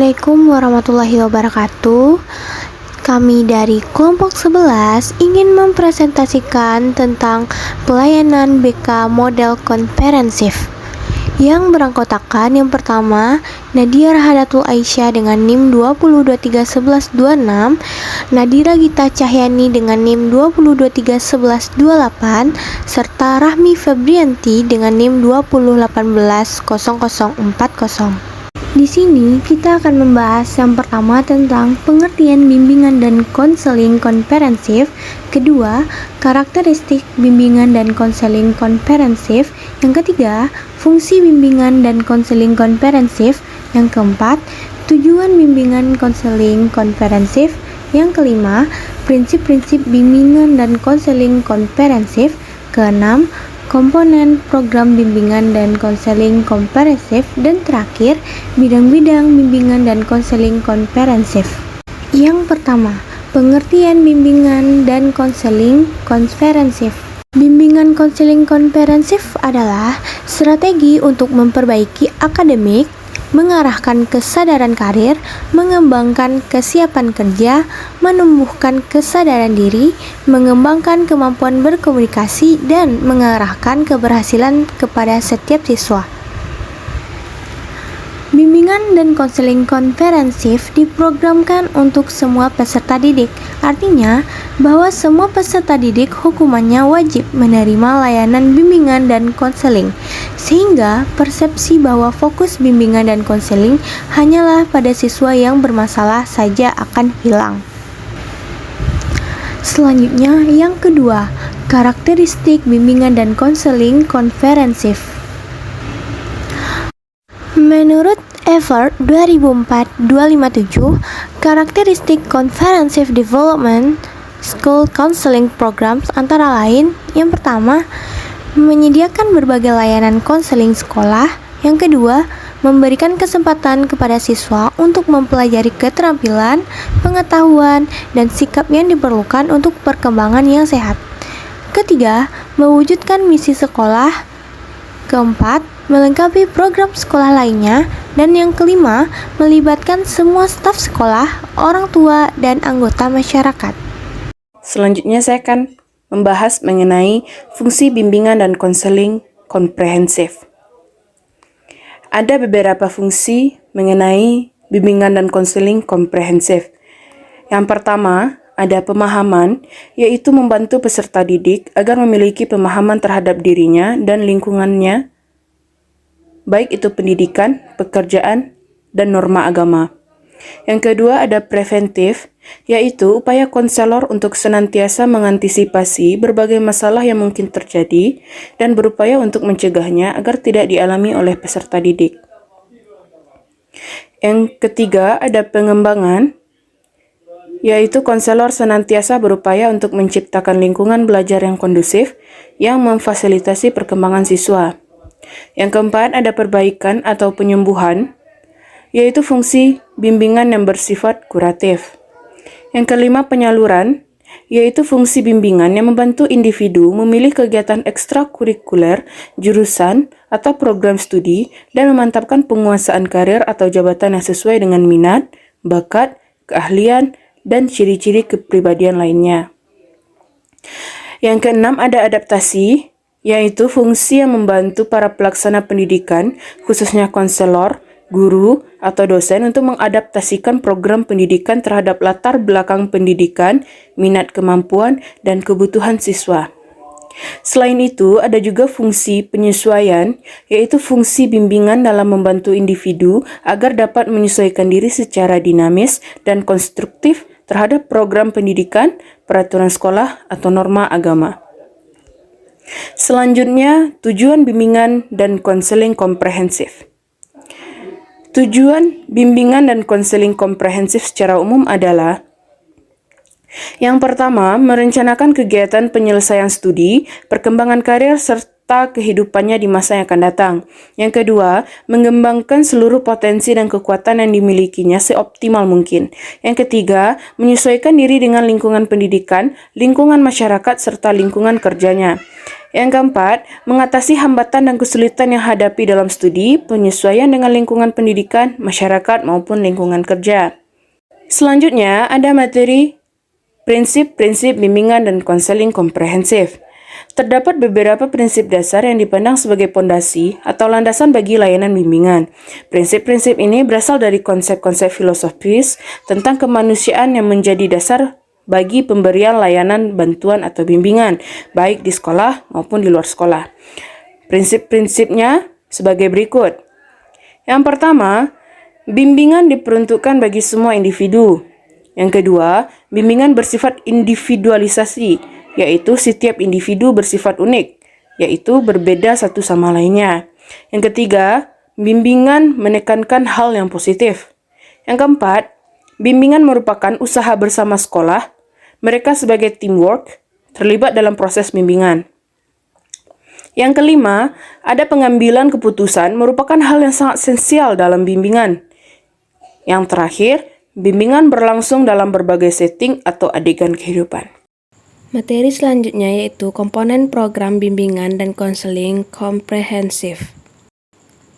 Assalamualaikum warahmatullahi wabarakatuh. Kami dari kelompok 11 ingin mempresentasikan tentang pelayanan BK model komprehensif yang beranggotakan yang pertama Nadia Rahadatul Aisyah dengan NIM 20231126, Nadira Gita Cahyani dengan NIM 20231128, serta Rahmi Febrianti dengan NIM 20180040. Di sini kita akan membahas yang pertama tentang pengertian bimbingan dan konseling komprehensif, kedua, karakteristik bimbingan dan konseling komprehensif, yang ketiga, fungsi bimbingan dan konseling komprehensif, yang keempat, tujuan bimbingan konseling komprehensif, yang kelima, prinsip-prinsip bimbingan dan konseling komprehensif, keenam, komponen program bimbingan dan konseling komprehensif, dan terakhir, bidang-bidang bimbingan dan konseling komprehensif. Yang pertama, pengertian bimbingan dan konseling komprehensif. Bimbingan konseling komprehensif adalah strategi untuk memperbaiki akademik, mengarahkan kesadaran karir, mengembangkan kesiapan kerja, menumbuhkan kesadaran diri, mengembangkan kemampuan berkomunikasi, dan mengarahkan keberhasilan kepada setiap siswa. Bimbingan dan konseling komprehensif diprogramkan untuk semua peserta didik. Artinya, bahwa semua peserta didik hukumannya wajib menerima layanan bimbingan dan konseling, sehingga persepsi bahwa fokus bimbingan dan konseling hanyalah pada siswa yang bermasalah saja akan hilang. Selanjutnya, yang kedua, karakteristik bimbingan dan konseling komprehensif. Menurut Effort 2004-257, karakteristik Comprehensive Development School Counseling Programs antara lain, yang pertama, menyediakan berbagai layanan konseling sekolah, yang kedua, memberikan kesempatan kepada siswa untuk mempelajari keterampilan, pengetahuan, dan sikap yang diperlukan untuk perkembangan yang sehat. Ketiga, mewujudkan misi sekolah. Keempat, melengkapi program sekolah lainnya. Dan yang kelima, melibatkan semua staf sekolah, orang tua, dan anggota masyarakat. Selanjutnya saya akan membahas mengenai fungsi bimbingan dan konseling komprehensif. Ada beberapa fungsi mengenai bimbingan dan konseling komprehensif. Yang pertama, ada pemahaman, yaitu membantu peserta didik agar memiliki pemahaman terhadap dirinya dan lingkungannya, baik itu pendidikan, pekerjaan, dan norma agama. Yang kedua ada preventif, yaitu upaya konselor untuk senantiasa mengantisipasi berbagai masalah yang mungkin terjadi dan berupaya untuk mencegahnya agar tidak dialami oleh peserta didik. Yang ketiga ada pengembangan, yaitu konselor senantiasa berupaya untuk menciptakan lingkungan belajar yang kondusif yang memfasilitasi perkembangan siswa. Yang keempat ada perbaikan atau penyembuhan, yaitu fungsi bimbingan yang bersifat kuratif. Yang kelima penyaluran, yaitu fungsi bimbingan yang membantu individu memilih kegiatan ekstrakurikuler, jurusan, atau program studi dan memantapkan penguasaan karir atau jabatan yang sesuai dengan minat, bakat, keahlian, dan ciri-ciri kepribadian lainnya. Yang keenam ada adaptasi, yaitu fungsi yang membantu para pelaksana pendidikan, khususnya konselor, guru, atau dosen untuk mengadaptasikan program pendidikan terhadap latar belakang pendidikan, minat kemampuan, dan kebutuhan siswa. Selain itu, ada juga fungsi penyesuaian, yaitu fungsi bimbingan dalam membantu individu agar dapat menyesuaikan diri secara dinamis dan konstruktif terhadap program pendidikan, peraturan sekolah, atau norma agama. Selanjutnya, tujuan bimbingan dan konseling komprehensif. Tujuan bimbingan dan konseling komprehensif secara umum adalah: yang pertama, merencanakan kegiatan penyelesaian studi, perkembangan karir, serta kehidupannya di masa yang akan datang. Yang kedua, mengembangkan seluruh potensi dan kekuatan yang dimilikinya seoptimal mungkin. Yang ketiga, menyesuaikan diri dengan lingkungan pendidikan, lingkungan masyarakat, serta lingkungan kerjanya. Yang keempat, mengatasi hambatan dan kesulitan yang hadapi dalam studi, penyesuaian dengan lingkungan pendidikan, masyarakat maupun lingkungan kerja. Selanjutnya, ada materi prinsip-prinsip bimbingan dan konseling komprehensif. Terdapat beberapa prinsip dasar yang dipandang sebagai pondasi atau landasan bagi layanan bimbingan. Prinsip-prinsip ini berasal dari konsep-konsep filosofis tentang kemanusiaan yang menjadi dasar bagi pemberian layanan bantuan atau bimbingan, baik di sekolah maupun di luar sekolah. Prinsip-prinsipnya sebagai berikut. Yang pertama, bimbingan diperuntukkan bagi semua individu. Yang kedua, bimbingan bersifat individualisasi, yaitu setiap individu bersifat unik, yaitu berbeda satu sama lainnya. Yang ketiga, bimbingan menekankan hal yang positif. Yang keempat, bimbingan merupakan usaha bersama sekolah. Mereka sebagai teamwork terlibat dalam proses bimbingan. Yang kelima, ada pengambilan keputusan merupakan hal yang sangat esensial dalam bimbingan. Yang terakhir, bimbingan berlangsung dalam berbagai setting atau adegan kehidupan. Materi selanjutnya yaitu komponen program bimbingan dan konseling komprehensif.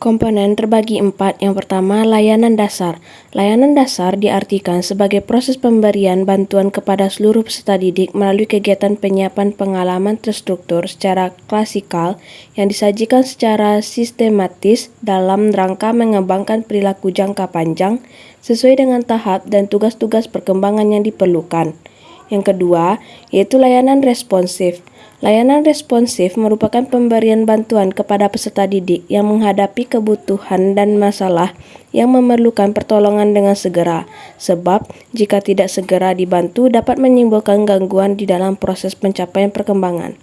Komponen terbagi 4. Yang pertama, layanan dasar. Layanan dasar diartikan sebagai proses pemberian bantuan kepada seluruh peserta didik melalui kegiatan penyiapan pengalaman terstruktur secara klasikal yang disajikan secara sistematis dalam rangka mengembangkan perilaku jangka panjang sesuai dengan tahap dan tugas-tugas perkembangan yang diperlukan. Yang kedua, yaitu layanan responsif. Layanan responsif merupakan pemberian bantuan kepada peserta didik yang menghadapi kebutuhan dan masalah yang memerlukan pertolongan dengan segera, sebab jika tidak segera dibantu dapat menimbulkan gangguan di dalam proses pencapaian perkembangan.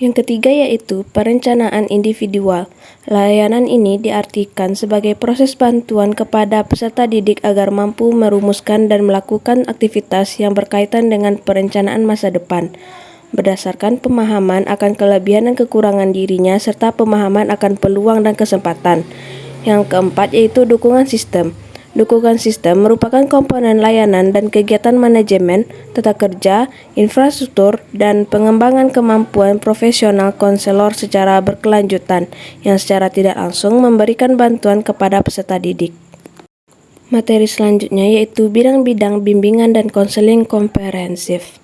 Yang ketiga yaitu perencanaan individual. Layanan ini diartikan sebagai proses bantuan kepada peserta didik agar mampu merumuskan dan melakukan aktivitas yang berkaitan dengan perencanaan masa depan, berdasarkan pemahaman akan kelebihan dan kekurangan dirinya serta pemahaman akan peluang dan kesempatan. Yang keempat yaitu dukungan sistem. Dukungan sistem merupakan komponen layanan dan kegiatan manajemen, tata kerja, infrastruktur, dan pengembangan kemampuan profesional konselor secara berkelanjutan yang secara tidak langsung memberikan bantuan kepada peserta didik. Materi selanjutnya yaitu bidang-bidang bimbingan dan konseling komprehensif.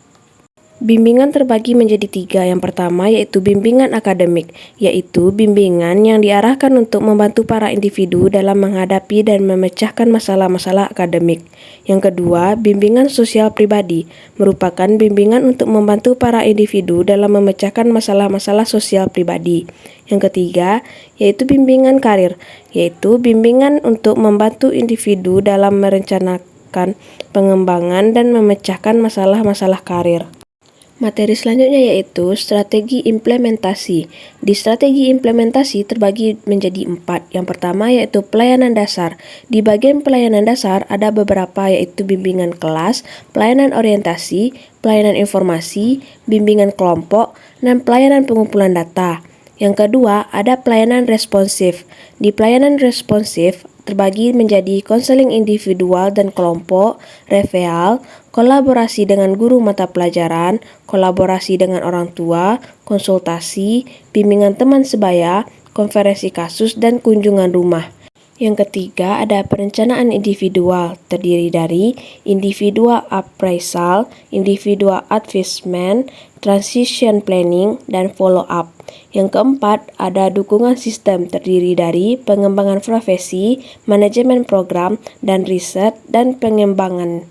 Bimbingan terbagi menjadi 3. Yang pertama yaitu bimbingan akademik, yaitu bimbingan yang diarahkan untuk membantu para individu dalam menghadapi dan memecahkan masalah-masalah akademik. Yang kedua, bimbingan sosial pribadi, merupakan bimbingan untuk membantu para individu dalam memecahkan masalah-masalah sosial pribadi. Yang ketiga, yaitu bimbingan karir, yaitu bimbingan untuk membantu individu dalam merencanakan pengembangan dan memecahkan masalah-masalah karir. Materi selanjutnya yaitu strategi implementasi. Di strategi implementasi terbagi menjadi 4. Yang pertama yaitu pelayanan dasar. Di bagian pelayanan dasar ada beberapa yaitu bimbingan kelas, pelayanan orientasi, pelayanan informasi, bimbingan kelompok, dan pelayanan pengumpulan data. Yang kedua ada pelayanan responsif. Di pelayanan responsif terbagi menjadi konseling individual dan kelompok, reveal, kolaborasi dengan guru mata pelajaran, kolaborasi dengan orang tua, konsultasi, bimbingan teman sebaya, konferensi kasus, dan kunjungan rumah. Yang ketiga ada perencanaan individual, terdiri dari individual appraisal, individual advisement, transition planning, dan follow up. Yang keempat ada dukungan sistem, terdiri dari pengembangan profesi, manajemen program, dan riset dan pengembangan.